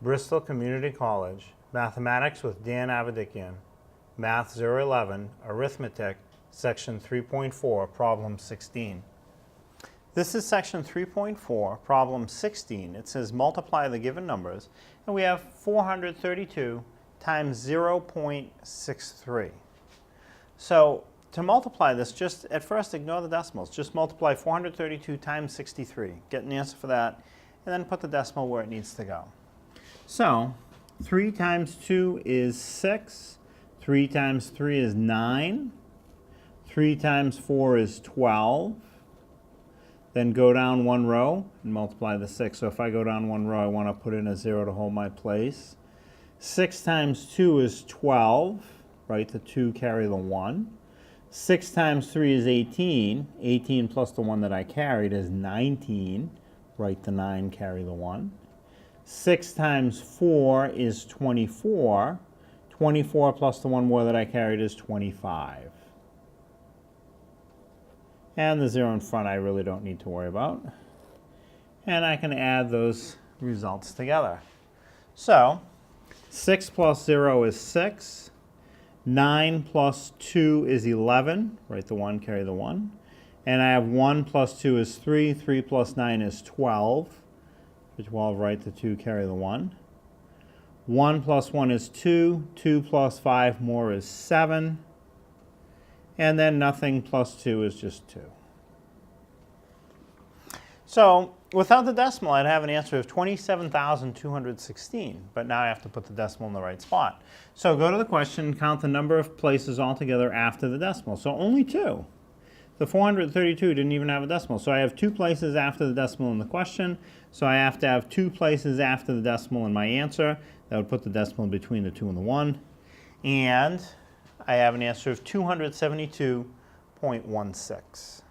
Bristol Community College, Mathematics with Dan Avedikian, Math 011, Arithmetic, Section 3.4, Problem 16. This is Section 3.4, Problem 16. It says multiply the given numbers, and we have 432 times 0.63. So to multiply this, just at first ignore the decimals. Just multiply 432 times 63. Get an answer for that, and then put the decimal where it needs to go. So 3 times 2 is 6. 3 times 3 is 9. 3 times 4 is 12. Then go down one row and multiply the 6. So if I go down one row, I want to put in a 0 to hold my place. 6 times 2 is 12. Right, the 2 carry the 1. 6 times 3 is 18. 18 plus the 1 that I carried is 19. Write the 9, carry the 1. 6 times 4 is 24. 24 plus the 1 more that I carried is 25. And the 0 in front I really don't need to worry about. And I can add those results together. So 6 plus 0 is 6. 9 plus 2 is 11. Write the 1, carry the 1. And I have 1 plus 2 is 3. 3 plus 9 is 12. For 12, write the 2, carry the 1. 1 plus 1 is 2. 2 plus 5 more is 7. And then nothing plus 2 is just 2. So without the decimal, I'd have an answer of 27,216. But now I have to put the decimal in the right spot. So go to the question and count the number of places altogether after the decimal. So only 2. The 432 didn't even have a decimal. So I have 2 places after the decimal in the question. So I have to have 2 places after the decimal in my answer. That would put the decimal between the 2 and the 1. And I have an answer of 272.16.